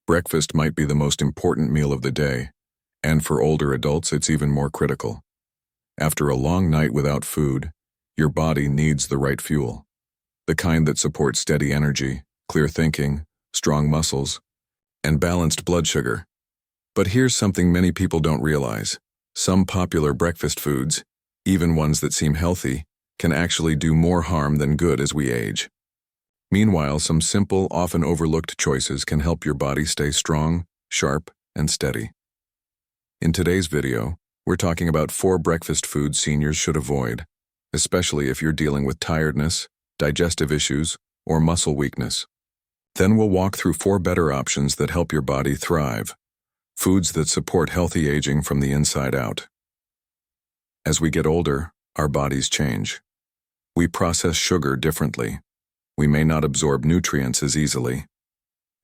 Breakfast might be the most important meal of the day, and for older adults it's even more critical. After a long night without food, your body needs the right fuel, the kind that supports steady energy, clear thinking, strong muscles, and balanced blood sugar. But here's something many people don't realize. Some popular breakfast foods, even ones that seem healthy, can actually do more harm than good as we age. Meanwhile, some simple, often overlooked choices can help your body stay strong, sharp, and steady. In today's video, we're talking about 4 breakfast foods seniors should avoid, especially if you're dealing with tiredness, digestive issues, or muscle weakness. Then we'll walk through 4 better options that help your body thrive, foods that support healthy aging from the inside out. As we get older, our bodies change. We process sugar differently. We may not absorb nutrients as easily.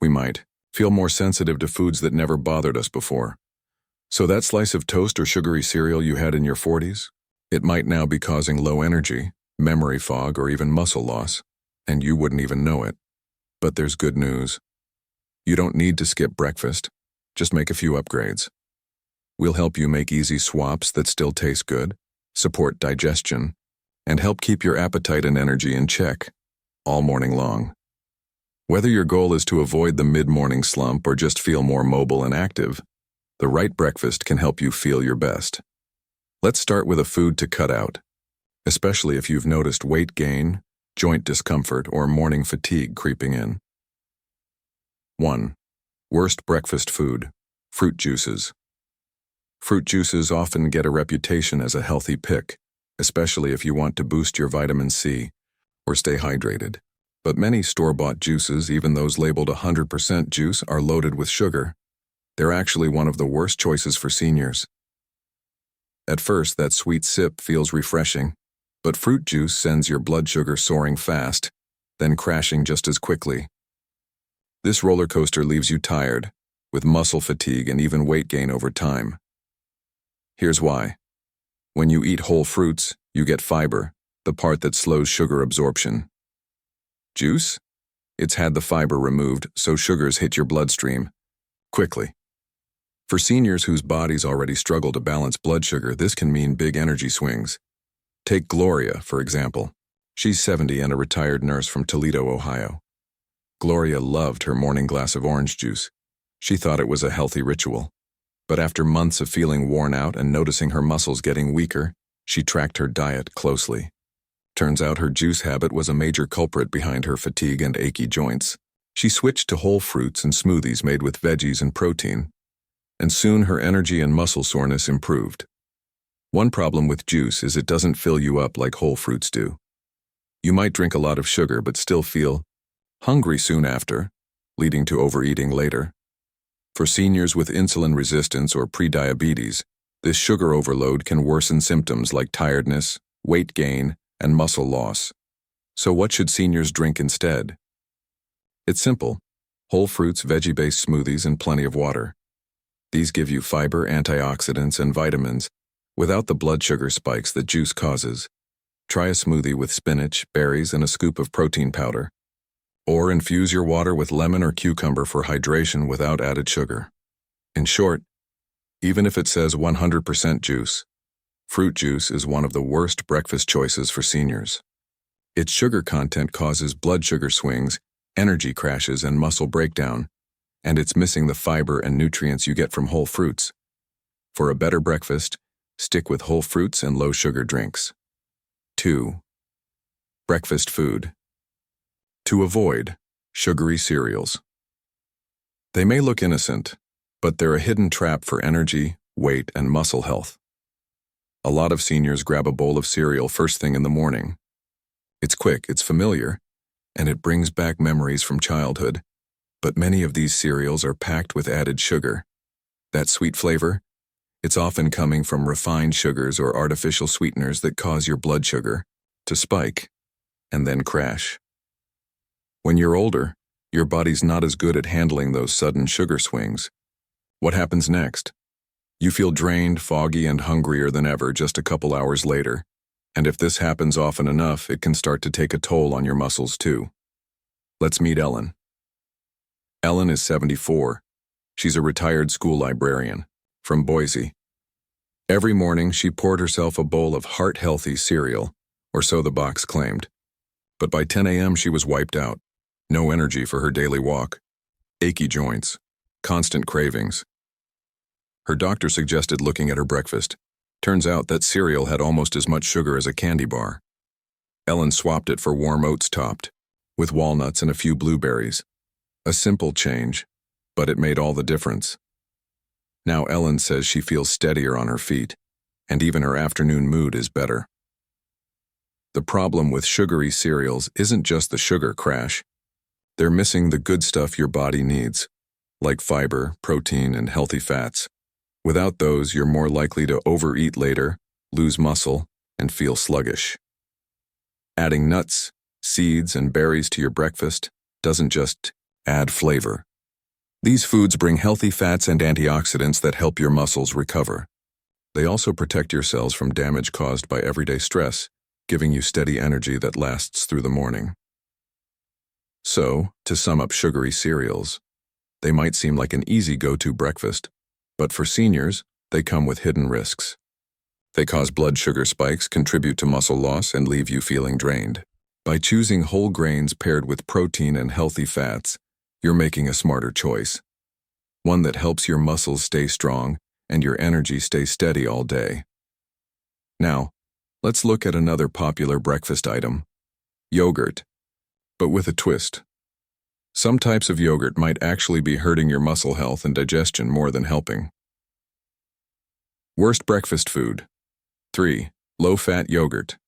We might feel more sensitive to foods that never bothered us before. So that slice of toast or sugary cereal you had in your 40s, it might now be causing low energy, memory fog, or even muscle loss, and you wouldn't even know it. But there's good news. You don't need to skip breakfast. Just make a few upgrades. We'll help you make easy swaps that still taste good, support digestion, and help keep your appetite and energy in check all morning long. Whether your goal is to avoid the mid-morning slump or just feel more mobile and active, the right breakfast can help you feel your best. Let's start with a food to cut out, especially if you've noticed weight gain, joint discomfort, or morning fatigue creeping in. 1. Worst breakfast food: fruit juices. Fruit juices often get a reputation as a healthy pick, especially if you want to boost your vitamin C or stay hydrated. But many store-bought juices, even those labeled 100% juice, are loaded with sugar. They're actually one of the worst choices for seniors. At first, that sweet sip feels refreshing, but fruit juice sends your blood sugar soaring fast, then crashing just as quickly. This roller coaster leaves you tired, with muscle fatigue and even weight gain over time. Here's why. When you eat whole fruits, you get fiber, the part that slows sugar absorption. Juice? It's had the fiber removed, so sugars hit your bloodstream quickly. For seniors whose bodies already struggle to balance blood sugar, this can mean big energy swings. Take Gloria, for example. She's 70 and a retired nurse from Toledo, Ohio. Gloria loved her morning glass of orange juice. She thought it was a healthy ritual. But after months of feeling worn out and noticing her muscles getting weaker, she tracked her diet closely. Turns out her juice habit was a major culprit behind her fatigue and achy joints. She switched to whole fruits and smoothies made with veggies and protein, and soon her energy and muscle soreness improved. One problem with juice is it doesn't fill you up like whole fruits do. You might drink a lot of sugar but still feel hungry soon after, leading to overeating later. For seniors with insulin resistance or prediabetes, this sugar overload can worsen symptoms like tiredness, weight gain, and muscle loss. So what should seniors drink instead? It's simple: whole fruits, veggie-based smoothies, and plenty of water. These give you fiber, antioxidants, and vitamins without the blood sugar spikes that juice causes. Try a smoothie with spinach, berries, and a scoop of protein powder. Or infuse your water with lemon or cucumber for hydration without added sugar. In short, even if it says 100% juice, fruit juice is one of the worst breakfast choices for seniors. Its sugar content causes blood sugar swings, energy crashes, and muscle breakdown, and it's missing the fiber and nutrients you get from whole fruits. For a better breakfast, stick with whole fruits and low-sugar drinks. 2. Breakfast food. To avoid: sugary cereals. They may look innocent, but they're a hidden trap for energy, weight, and muscle health. A lot of seniors grab a bowl of cereal first thing in the morning. It's quick, it's familiar, and it brings back memories from childhood. But many of these cereals are packed with added sugar. That sweet flavor? It's often coming from refined sugars or artificial sweeteners that cause your blood sugar to spike and then crash. When you're older, your body's not as good at handling those sudden sugar swings. What happens next? You feel drained, foggy, and hungrier than ever just a couple hours later. And if this happens often enough, it can start to take a toll on your muscles too. Let's meet Ellen. Ellen is 74 She's a retired school librarian from Boise. Every morning, she poured herself a bowl of heart-healthy cereal, or so the box claimed. But by 10 a.m., she was wiped out. No energy for her daily walk. Achy joints. Constant cravings. Her doctor suggested looking at her breakfast. Turns out that cereal had almost as much sugar as a candy bar. Ellen swapped it for warm oats topped, with walnuts and a few blueberries. A simple change, but it made all the difference. Now Ellen says she feels steadier on her feet, and even her afternoon mood is better. The problem with sugary cereals isn't just the sugar crash. They're missing the good stuff your body needs, like fiber, protein, and healthy fats. Without those, you're more likely to overeat later, lose muscle, and feel sluggish. Adding nuts, seeds, and berries to your breakfast doesn't just add flavor. These foods bring healthy fats and antioxidants that help your muscles recover. They also protect your cells from damage caused by everyday stress, giving you steady energy that lasts through the morning. So, to sum up sugary cereals, they might seem like an easy go-to breakfast, but for seniors, they come with hidden risks. They cause blood sugar spikes, contribute to muscle loss, and leave you feeling drained. By choosing whole grains paired with protein and healthy fats, you're making a smarter choice. One that helps your muscles stay strong and your energy stay steady all day. Now, let's look at another popular breakfast item: yogurt, but with a twist. Some types of yogurt might actually be hurting your muscle health and digestion more than helping. Worst breakfast food. 3. Low-fat yogurt,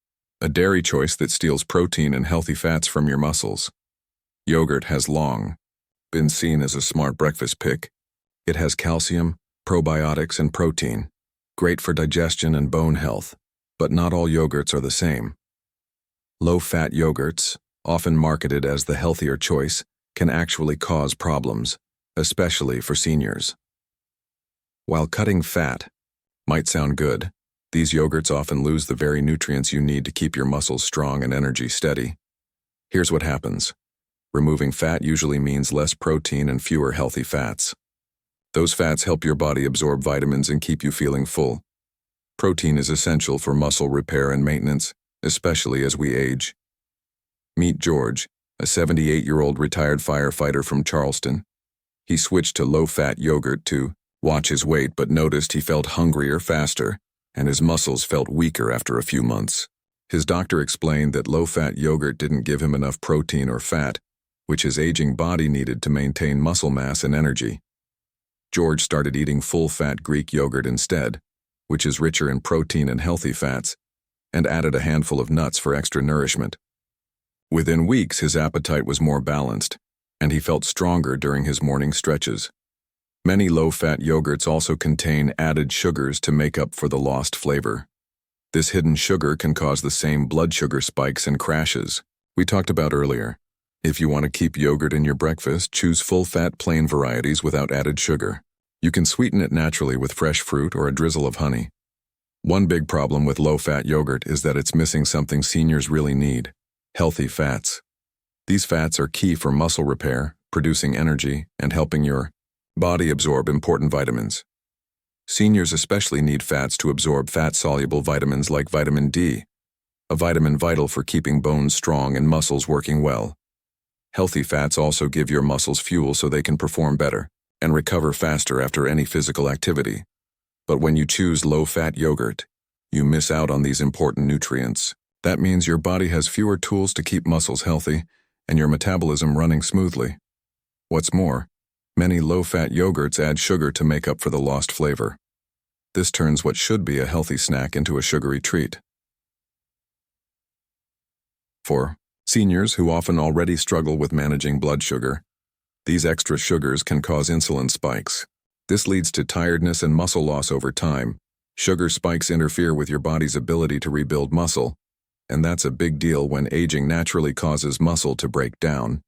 a dairy choice that steals protein and healthy fats from your muscles. Yogurt has long been seen as a smart breakfast pick. It has calcium, probiotics, and protein, great for digestion and bone health, but not all yogurts are the same. Low-fat yogurts, often marketed as the healthier choice, can actually cause problems, especially for seniors. While cutting fat might sound good, these yogurts often lose the very nutrients you need to keep your muscles strong and energy steady. Here's what happens. Removing fat usually means less protein and fewer healthy fats. Those fats help your body absorb vitamins and keep you feeling full. Protein is essential for muscle repair and maintenance, especially as we age. Meet George, a 78-year-old retired firefighter from Charleston. He switched to low-fat yogurt to watch his weight, but noticed he felt hungrier faster, and his muscles felt weaker after a few months. His doctor explained that low-fat yogurt didn't give him enough protein or fat, which his aging body needed to maintain muscle mass and energy. George started eating full-fat Greek yogurt instead, which is richer in protein and healthy fats, and added a handful of nuts for extra nourishment. Within weeks, his appetite was more balanced, and he felt stronger during his morning stretches. Many low-fat yogurts also contain added sugars to make up for the lost flavor. This hidden sugar can cause the same blood sugar spikes and crashes we talked about earlier. If you want to keep yogurt in your breakfast, choose full-fat plain varieties without added sugar. You can sweeten it naturally with fresh fruit or a drizzle of honey. One big problem with low-fat yogurt is that it's missing something seniors really need: healthy fats. These fats are key for muscle repair, producing energy, and helping your body absorb important vitamins. Seniors especially need fats to absorb fat-soluble vitamins like vitamin D, a vitamin vital for keeping bones strong and muscles working well. Healthy fats also give your muscles fuel so they can perform better and recover faster after any physical activity. But when you choose low-fat yogurt, you miss out on these important nutrients. That means your body has fewer tools to keep muscles healthy and your metabolism running smoothly. What's more, many low-fat yogurts add sugar to make up for the lost flavor. This turns what should be a healthy snack into a sugary treat. 4. Seniors who often already struggle with managing blood sugar. These extra sugars can cause insulin spikes. This leads to tiredness and muscle loss over time. Sugar spikes interfere with your body's ability to rebuild muscle, and that's a big deal when aging naturally causes muscle to break down.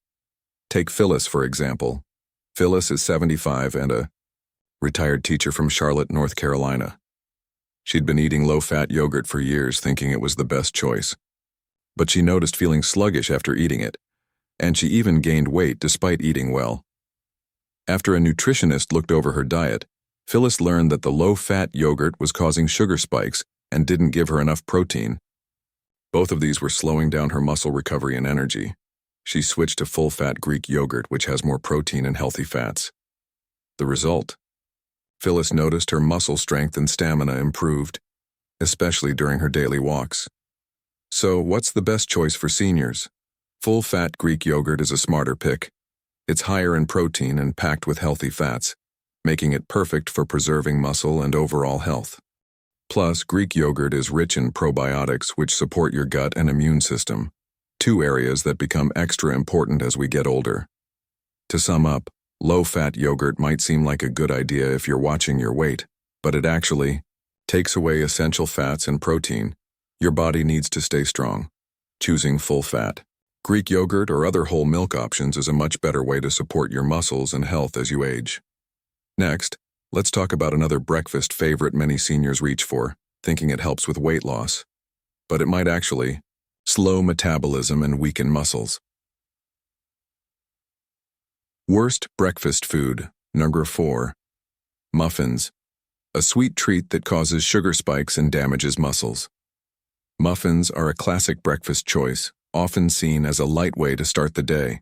Take Phyllis, for example. Phyllis is 75 and a retired teacher from Charlotte, North Carolina. She'd been eating low-fat yogurt for years, thinking it was the best choice. But she noticed feeling sluggish after eating it, and she even gained weight despite eating well. After a nutritionist looked over her diet, Phyllis learned that the low-fat yogurt was causing sugar spikes and didn't give her enough protein. Both of these were slowing down her muscle recovery and energy. She switched to full-fat Greek yogurt, which has more protein and healthy fats. The result? Phyllis noticed her muscle strength and stamina improved, especially during her daily walks. So, what's the best choice for seniors? Full-fat Greek yogurt is a smarter pick. It's higher in protein and packed with healthy fats, making it perfect for preserving muscle and overall health. Plus, Greek yogurt is rich in probiotics which support your gut and immune system, two areas that become extra important as we get older. To sum up, low-fat yogurt might seem like a good idea if you're watching your weight, but it actually takes away essential fats and protein your body needs to stay strong. Choosing full-fat Greek yogurt or other whole milk options is a much better way to support your muscles and health as you age. Next, let's talk about another breakfast favorite many seniors reach for, thinking it helps with weight loss. But it might actually slow metabolism and weaken muscles. Worst breakfast food, number 4. Muffins. A sweet treat that causes sugar spikes and damages muscles. Muffins are a classic breakfast choice, often seen as a light way to start the day.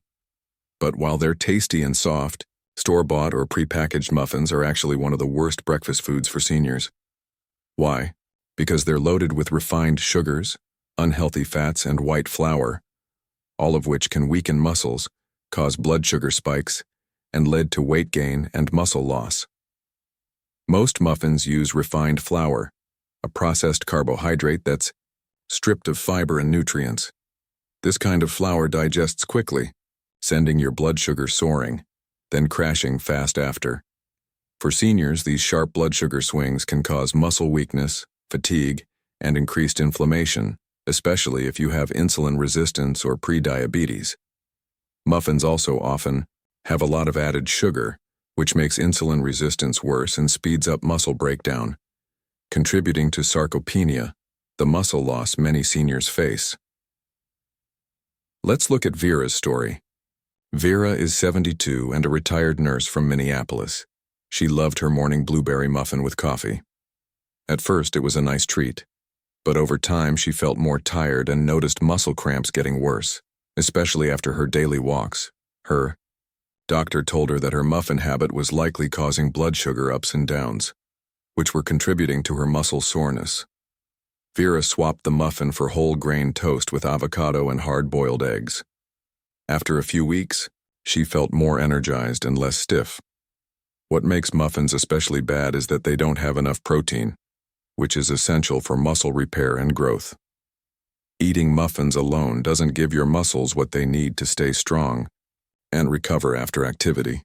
But while they're tasty and soft, store-bought or prepackaged muffins are actually one of the worst breakfast foods for seniors. Why? Because they're loaded with refined sugars, unhealthy fats, and white flour, all of which can weaken muscles, cause blood sugar spikes, and lead to weight gain and muscle loss. Most muffins use refined flour, a processed carbohydrate that's stripped of fiber and nutrients. This kind of flour digests quickly, sending your blood sugar soaring, then crashing fast after. For seniors, these sharp blood sugar swings can cause muscle weakness, fatigue, and increased inflammation, especially if you have insulin resistance or prediabetes. Muffins also often have a lot of added sugar, which makes insulin resistance worse and speeds up muscle breakdown, contributing to sarcopenia, the muscle loss many seniors face. Let's look at Vera's story. Vera is 72 and a retired nurse from Minneapolis. She loved her morning blueberry muffin with coffee. At first, it was a nice treat, but over time she felt more tired and noticed muscle cramps getting worse, especially after her daily walks. Her doctor told her that her muffin habit was likely causing blood sugar ups and downs, which were contributing to her muscle soreness. Vera swapped the muffin for whole grain toast with avocado and hard-boiled eggs. After a few weeks, she felt more energized and less stiff. What makes muffins especially bad is that they don't have enough protein, which is essential for muscle repair and growth. Eating muffins alone doesn't give your muscles what they need to stay strong and recover after activity.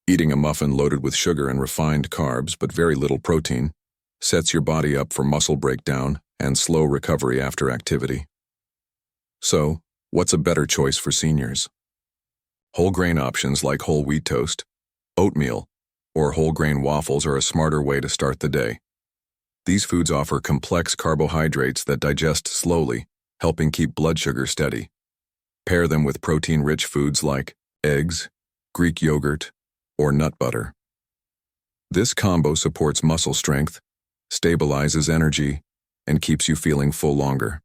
Eating a muffin loaded with sugar and refined carbs but very little protein sets your body up for muscle breakdown and slow recovery after activity. So, what's a better choice for seniors? Whole grain options like whole wheat toast, oatmeal, or whole grain waffles are a smarter way to start the day. These foods offer complex carbohydrates that digest slowly, helping keep blood sugar steady. Pair them with protein-rich foods like eggs, Greek yogurt, or nut butter. This combo supports muscle strength, stabilizes energy, and keeps you feeling full longer.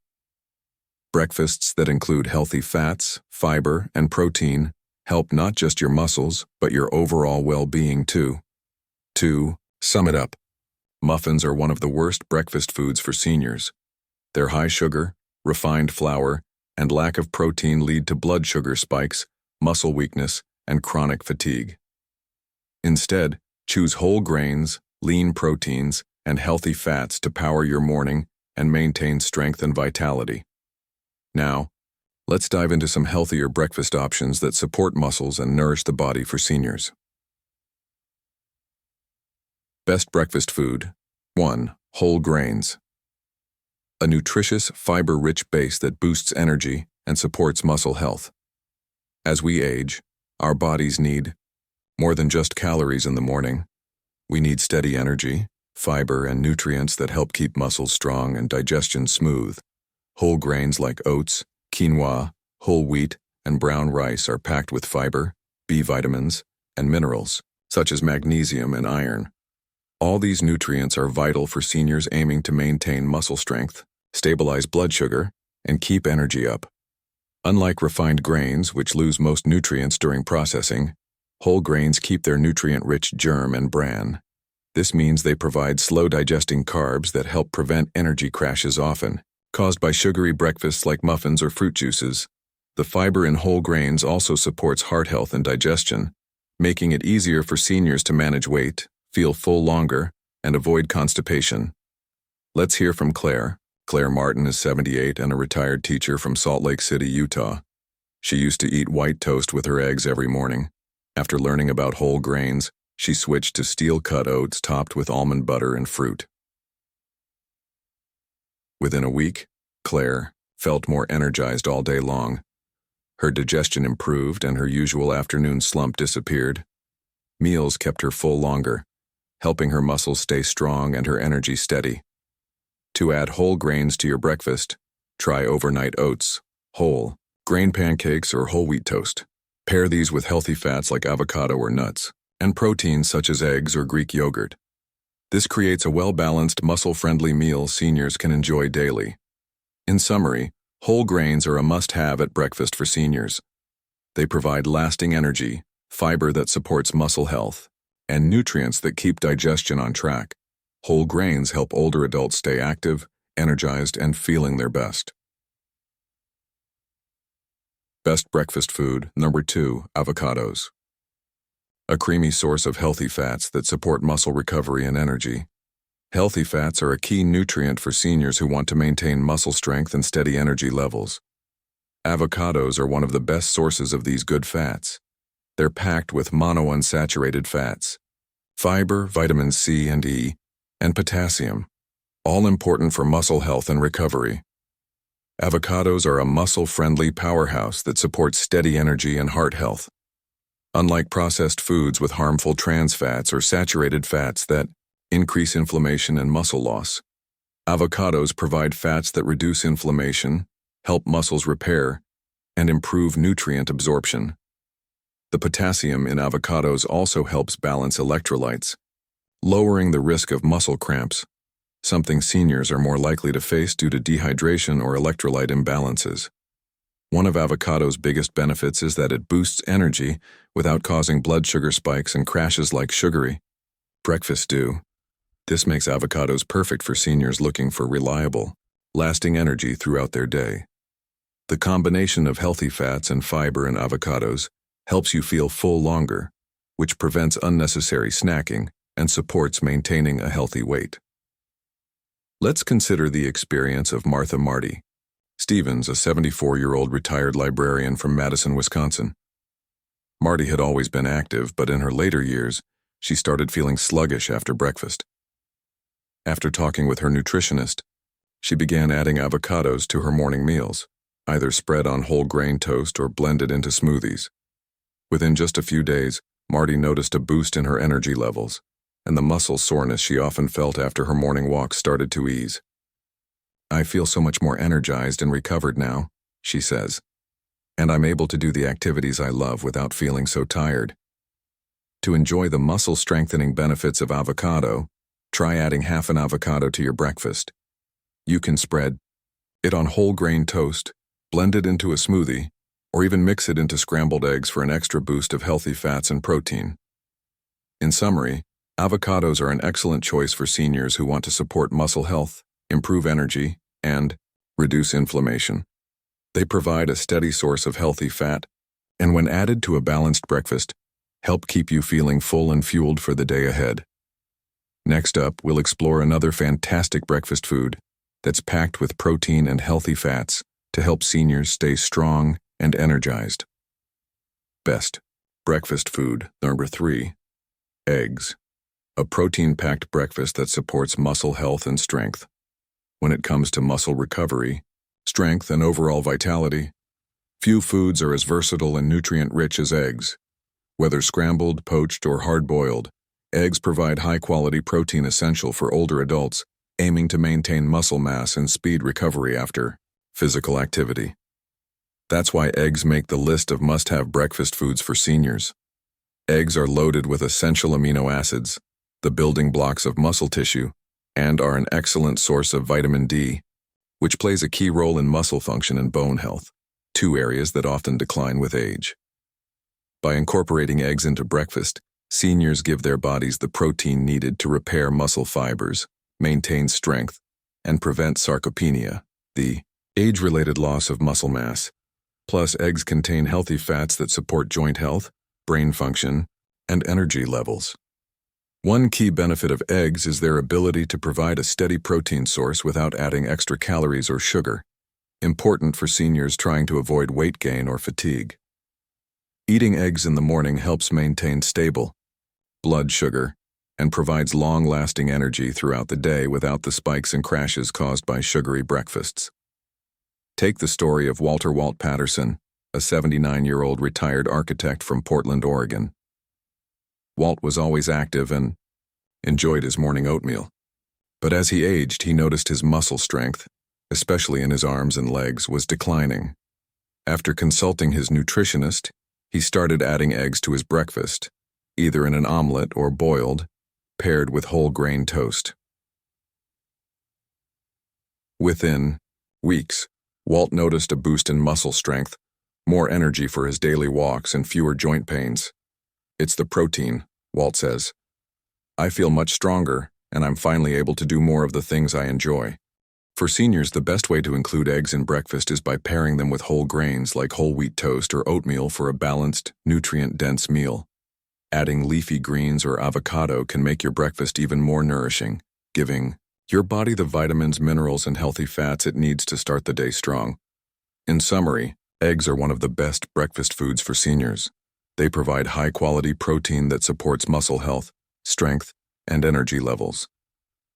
Breakfasts that include healthy fats, fiber, and protein help not just your muscles, but your overall well-being too. To sum it up, muffins are one of the worst breakfast foods for seniors. Their high sugar, refined flour, and lack of protein lead to blood sugar spikes, muscle weakness, and chronic fatigue. Instead, choose whole grains, lean proteins, and healthy fats to power your morning and maintain strength and vitality. Now, let's dive into some healthier breakfast options that support muscles and nourish the body for seniors. Best breakfast food. 1. Whole grains. A nutritious, fiber-rich base that boosts energy and supports muscle health. As we age, our bodies need more than just calories in the morning. We need steady energy, fiber, and nutrients that help keep muscles strong and digestion smooth. Whole grains like oats, quinoa, whole wheat, and brown rice are packed with fiber, B vitamins, and minerals, such as magnesium and iron. All these nutrients are vital for seniors aiming to maintain muscle strength, stabilize blood sugar, and keep energy up. Unlike refined grains, which lose most nutrients during processing, whole grains keep their nutrient-rich germ and bran. This means they provide slow-digesting carbs that help prevent energy crashes often caused by sugary breakfasts like muffins or fruit juices. The fiber in whole grains also supports heart health and digestion, making it easier for seniors to manage weight, feel full longer, and avoid constipation. Let's hear from Claire. Claire Martin is 78 and a retired teacher from Salt Lake City, Utah. She used to eat white toast with her eggs every morning. After learning about whole grains, she switched to steel-cut oats topped with almond butter and fruit. Within a week, Claire felt more energized all day long. Her digestion improved and her usual afternoon slump disappeared. Meals kept her full longer, helping her muscles stay strong and her energy steady. To add whole grains to your breakfast, try overnight oats, whole grain pancakes, or whole wheat toast. Pair these with healthy fats like avocado or nuts, and proteins such as eggs or Greek yogurt. This creates a well-balanced, muscle-friendly meal seniors can enjoy daily. In summary, whole grains are a must-have at breakfast for seniors. They provide lasting energy, fiber that supports muscle health, and nutrients that keep digestion on track. Whole grains help older adults stay active, energized, and feeling their best. Best breakfast food, number 2, avocados. A creamy source of healthy fats that support muscle recovery and energy. Healthy fats are a key nutrient for seniors who want to maintain muscle strength and steady energy levels. Avocados are one of the best sources of these good fats. They're packed with monounsaturated fats, fiber, vitamin C and E, and potassium, all important for muscle health and recovery. Avocados are a muscle-friendly powerhouse that supports steady energy and heart health. Unlike processed foods with harmful trans fats or saturated fats that increase inflammation and muscle loss, avocados provide fats that reduce inflammation, help muscles repair, and improve nutrient absorption. The potassium in avocados also helps balance electrolytes, lowering the risk of muscle cramps, something seniors are more likely to face due to dehydration or electrolyte imbalances. One of avocado's biggest benefits is that it boosts energy without causing blood sugar spikes and crashes like sugary breakfast do. This makes avocados perfect for seniors looking for reliable, lasting energy throughout their day. The combination of healthy fats and fiber in avocados helps you feel full longer, which prevents unnecessary snacking and supports maintaining a healthy weight. Let's consider the experience of Martha Marty Stevens, a 74-year-old retired librarian from Madison, Wisconsin. Marty had always been active, but in her later years, she started feeling sluggish after breakfast. After talking with her nutritionist, she began adding avocados to her morning meals, either spread on whole grain toast or blended into smoothies. Within just a few days, Marty noticed a boost in her energy levels, and the muscle soreness she often felt after her morning walks started to ease. "I feel so much more energized and recovered now," she says, "and I'm able to do the activities I love without feeling so tired." To enjoy the muscle-strengthening benefits of avocado, try adding half an avocado to your breakfast. You can spread it on whole grain toast, blend it into a smoothie, or even mix it into scrambled eggs for an extra boost of healthy fats and protein. In summary, avocados are an excellent choice for seniors who want to support muscle health, improve energy, and reduce inflammation. They provide a steady source of healthy fat, and when added to a balanced breakfast, help keep you feeling full and fueled for the day ahead. Next up, we'll explore another fantastic breakfast food that's packed with protein and healthy fats to help seniors stay strong and energized. Best breakfast food, number 3, eggs. A protein-packed breakfast that supports muscle health and strength. When it comes to muscle recovery, strength, and overall vitality, few foods are as versatile and nutrient-rich as eggs. Whether scrambled, poached, or hard-boiled, eggs provide high-quality protein essential for older adults aiming to maintain muscle mass and speed recovery after physical activity. That's why eggs make the list of must-have breakfast foods for seniors. Eggs are loaded with essential amino acids, the building blocks of muscle tissue, and are an excellent source of vitamin D, which plays a key role in muscle function and bone health, two areas that often decline with age. By incorporating eggs into breakfast, seniors give their bodies the protein needed to repair muscle fibers, maintain strength, and prevent sarcopenia, the age-related loss of muscle mass. Plus, eggs contain healthy fats that support joint health, brain function, and energy levels. One key benefit of eggs is their ability to provide a steady protein source without adding extra calories or sugar, important for seniors trying to avoid weight gain or fatigue. Eating eggs in the morning helps maintain stable blood sugar and provides long-lasting energy throughout the day without the spikes and crashes caused by sugary breakfasts. Take the story of Walter Walt Patterson, a 79-year-old retired architect from Portland, Oregon. Walt was always active and enjoyed his morning oatmeal. But as he aged, he noticed his muscle strength, especially in his arms and legs, was declining. After consulting his nutritionist, he started adding eggs to his breakfast, either in an omelet or boiled, paired with whole grain toast. Within weeks, Walt noticed a boost in muscle strength, more energy for his daily walks, and fewer joint pains. "It's the protein," Walt says. "I feel much stronger, and I'm finally able to do more of the things I enjoy." For seniors, the best way to include eggs in breakfast is by pairing them with whole grains like whole wheat toast or oatmeal for a balanced, nutrient-dense meal. Adding leafy greens or avocado can make your breakfast even more nourishing, giving your body the vitamins, minerals, and healthy fats it needs to start the day strong. In summary, eggs are one of the best breakfast foods for seniors. They provide high-quality protein that supports muscle health, strength, and energy levels.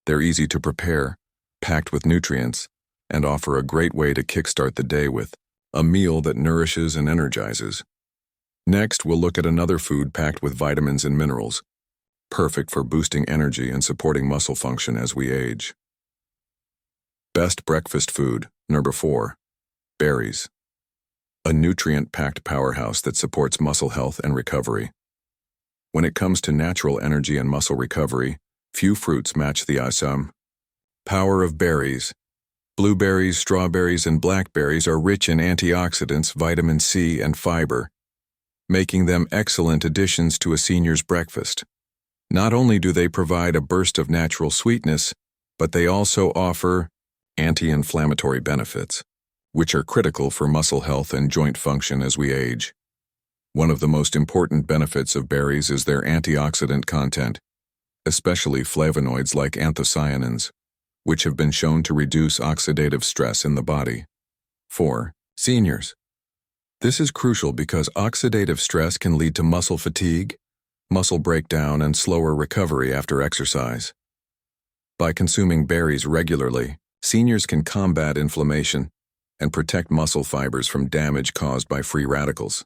They're easy to prepare, packed with nutrients, and offer a great way to kickstart the day with a meal that nourishes and energizes. Next, we'll look at another food packed with vitamins and minerals, perfect for boosting energy and supporting muscle function as we age. Best breakfast food, number 4, berries. A nutrient-packed powerhouse that supports muscle health and recovery. When it comes to natural energy and muscle recovery, few fruits match the awesome power of berries. Blueberries, strawberries, and blackberries are rich in antioxidants, vitamin C, and fiber, making them excellent additions to a senior's breakfast. Not only do they provide a burst of natural sweetness, but they also offer anti-inflammatory benefits, which are critical for muscle health and joint function as we age. One of the most important benefits of berries is their antioxidant content, especially flavonoids like anthocyanins, which have been shown to reduce oxidative stress in the body. 4. Seniors. This is crucial because oxidative stress can lead to muscle fatigue, muscle breakdown, and slower recovery after exercise. By consuming berries regularly, seniors can combat inflammation and protect muscle fibers from damage caused by free radicals.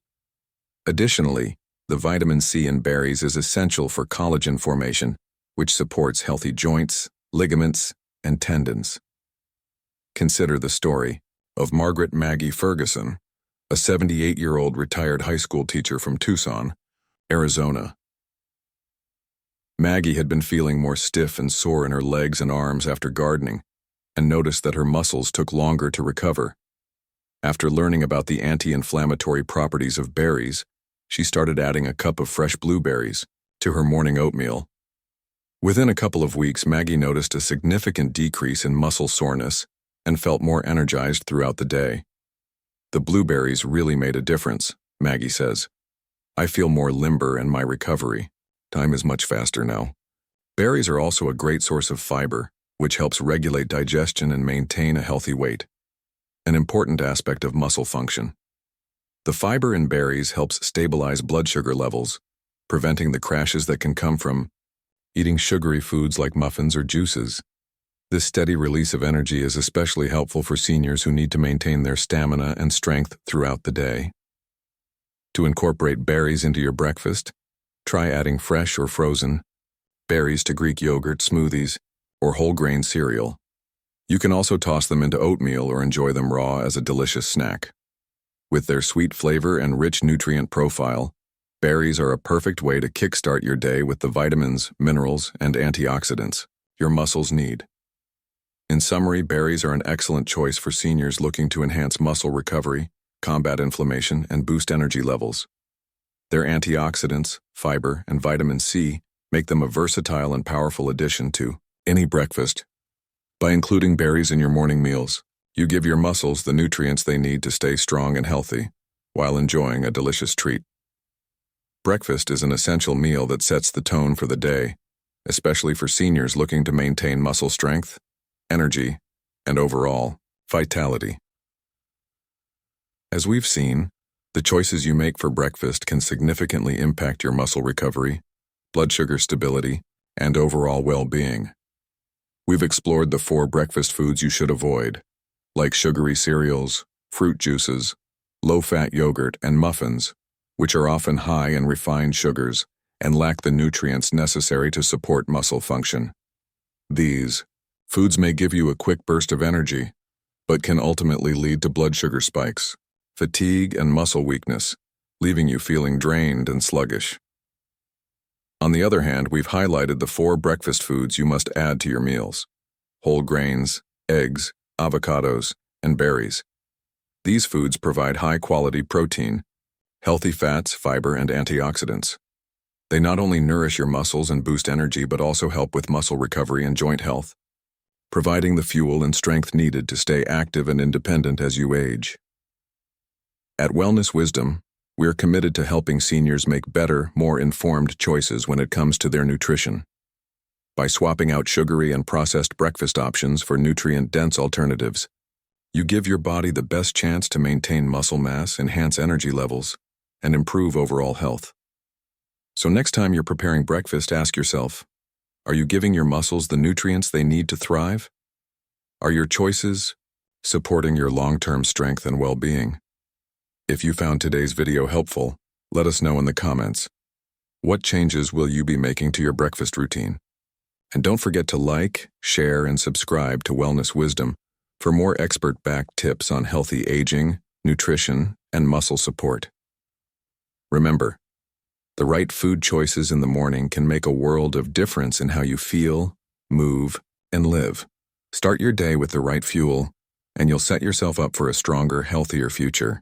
Additionally, the vitamin C in berries is essential for collagen formation, which supports healthy joints, ligaments, and tendons. Consider the story of Margaret Maggie Ferguson, a 78-year-old retired high school teacher from Tucson, Arizona. Maggie had been feeling more stiff and sore in her legs and arms after gardening, and noticed that her muscles took longer to recover. After learning about the anti-inflammatory properties of berries, she started adding a cup of fresh blueberries to her morning oatmeal. Within a couple of weeks, Maggie noticed a significant decrease in muscle soreness and felt more energized throughout the day. "The blueberries really made a difference," Maggie says. "I feel more limber and my recovery time is much faster now." Berries are also a great source of fiber, which helps regulate digestion and maintain a healthy weight, an important aspect of muscle function. The fiber in berries helps stabilize blood sugar levels, preventing the crashes that can come from eating sugary foods like muffins or juices. This steady release of energy is especially helpful for seniors who need to maintain their stamina and strength throughout the day. To incorporate berries into your breakfast, try adding fresh or frozen berries to Greek yogurt, smoothies, or whole grain cereal. You can also toss them into oatmeal or enjoy them raw as a delicious snack. With their sweet flavor and rich nutrient profile, Berries are a perfect way to kickstart your day with the vitamins, minerals, and antioxidants your muscles need. In summary, berries are an excellent choice for seniors looking to enhance muscle recovery, combat inflammation, and boost energy levels. Their antioxidants, fiber, and vitamin C make them a versatile and powerful addition to any breakfast. By including berries in your morning meals, you give your muscles the nutrients they need to stay strong and healthy, while enjoying a delicious treat. Breakfast is an essential meal that sets the tone for the day, especially for seniors looking to maintain muscle strength, energy, and overall vitality. As we've seen, the choices you make for breakfast can significantly impact your muscle recovery, blood sugar stability, and overall well-being. We've explored the 4 breakfast foods you should avoid, like sugary cereals, fruit juices, low-fat yogurt, and muffins, which are often high in refined sugars and lack the nutrients necessary to support muscle function. These foods may give you a quick burst of energy, but can ultimately lead to blood sugar spikes, fatigue, and muscle weakness, leaving you feeling drained and sluggish. On the other hand, we've highlighted the 4 breakfast foods you must add to your meals: whole grains, eggs, avocados, and berries. These foods provide high-quality protein, healthy fats, fiber, and antioxidants. They not only nourish your muscles and boost energy, but also help with muscle recovery and joint health, providing the fuel and strength needed to stay active and independent as you age. At Wellness Wisdom, we're committed to helping seniors make better, more informed choices when it comes to their nutrition. By swapping out sugary and processed breakfast options for nutrient-dense alternatives, you give your body the best chance to maintain muscle mass, enhance energy levels, and improve overall health. So next time you're preparing breakfast, ask yourself, are you giving your muscles the nutrients they need to thrive? Are your choices supporting your long-term strength and well-being? If you found today's video helpful, let us know in the comments. What changes will you be making to your breakfast routine? And don't forget to like, share, and subscribe to Wellness Wisdom for more expert-backed tips on healthy aging, nutrition, and muscle support. Remember, the right food choices in the morning can make a world of difference in how you feel, move, and live. Start your day with the right fuel, and you'll set yourself up for a stronger, healthier future.